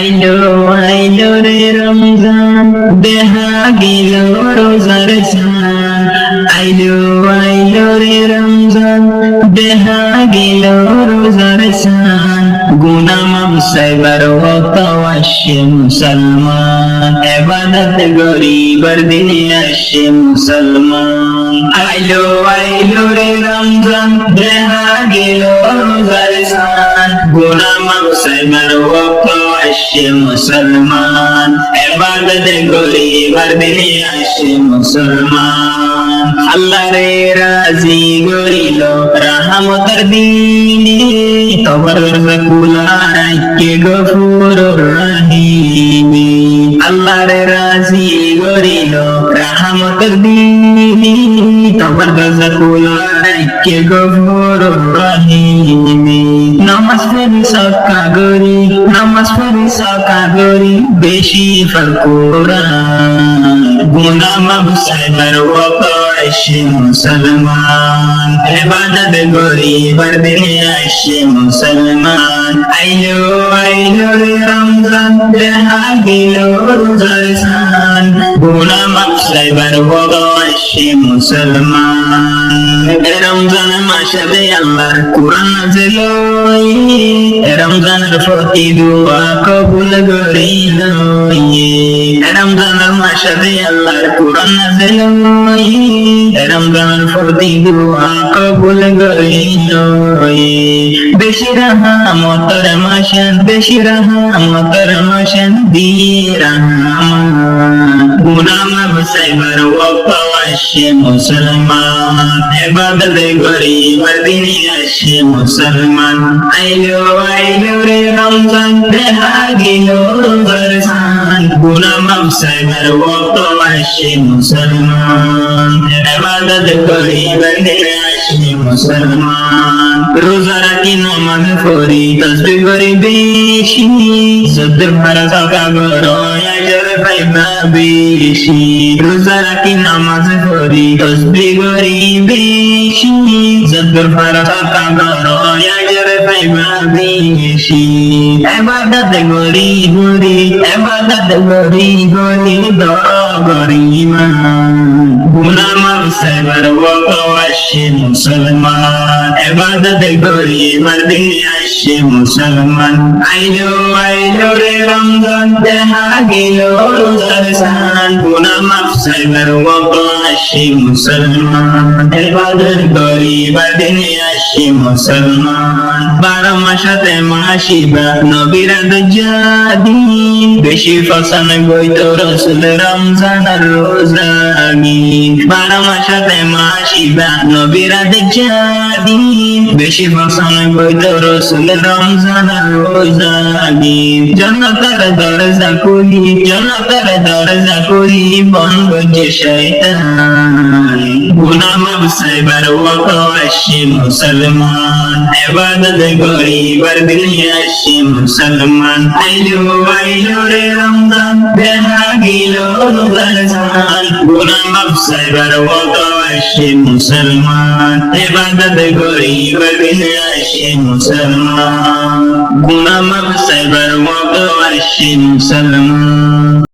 আইলো আইলো রে রমজান দেখা গেল রোজার চাঁদ আইলো আইলো রে রমজান দেখা গেল রোজার চাঁদ গুনাহ মাফ সাইবার ওয়াক্ত আসে মুসলমান ইবাদত গরিবার দিনে আসে মুসলমান আইলো আইলো রে রমজান দেখা গেল রোজার চাঁদ গুনাহ মাফ সাইবার ওয়াক্ত আসে মুসলমান ইবাদত গরিবার দিনে আসে মুসলমান আল্লাহ রে রাজি করিল রহমতের দিনে তওবার কুলায় কে গফুর রহিম আল্লাহ রে রাজি করিল রহমতের দিনে তওবার কুলায় কে গফুর রহিম নামাজ পড়ি সাকা গরি নামাজ পড়ি সাকা গরি বেশি ফল কোরআন গুনাহ মাফ সাইবার ওয়াক্ত আসে মুসলমান ইবাদত গরিবার দিনে আসে মুসলমান আইলো আইলো রে রমজান দেখা গেল রোজার চাঁদ গুনাহ মাফ সাইবার ওয়াক্ত আসে মুসলমান রমজান মাসে আল্লাহর কোরআন নাযিল রমজানের প্রতি দোয়া কবুল করিল রমজানের মাসে আল্লাহর কোরআন নাযিল রমজানের প্রতি দোয়া কবুল করিল বেশি রহমতের মাসে বেশি রহমতের মাসে দিয়ে রহমান গুনাহ মাফ সাইবার ওয়াক্ত আসে মুসলমান ইবাদত গরিবার দিনে আসে মুসলমান আইলো আইলো রে রমজান দেখা গেল রোজার চাঁদ গুনাহ মাফ সাইবার ওয়াক্ত আসে মুসলমান ইবাদত গরিবার দিনে আসে মুসলমান রোজা রাখি নামাজ পড়ি তাসবিহ করি বেশি সদর ভরা সাকা করো আজর পাইবা বেশি রোজা রাখি নামাজ পড়ি তাসবিহ করি বেশি সদর ভরা সাকা করো আজর পাইবা বেশি ইবাদত করি গরি ইবাদত করি গরি দোয়া করি মান গুনাহ মাফ সাইবার ওয়াক্ত আসে মুসলমান ইবাদত গরিবার দিনে আসে মুসলমান আইলো আইলো রে রমজান দেখা গেল রোজার চাঁদ গুনাহ মাফ সাইবার ওয়াক্ত আসে মুসলমান ইবাদত গরিবার দিনে আসে মুসলমান 12 মাসে মাসিবা নবীর দজাদি বেশি ফসান গইতো রাসূল রমজান রোজা গি 12 মাসে মাসিবা নবীর দজাদি বেশি ফসান গইতো রাসূল রমজান রোজা গি জান্নাতের দরজা খুলি বন্ধ যে শয়তান গুনাহ মাফ সাইবার ওয়াক্ত আসে মুসলমান ইবাদত গরিবার দিনে আসে মুসলমান আইলো আইলো রে রমজান দেখা গেল রোজার চাঁদ গুনাহ মাফ সাইবার ওয়াক্ত আসে মুসলমান ইবাদত গরিবার দিনে আসে মুসলমান গুনাহ মাফ সাইবার ওয়াক্ত আসে মুসলমান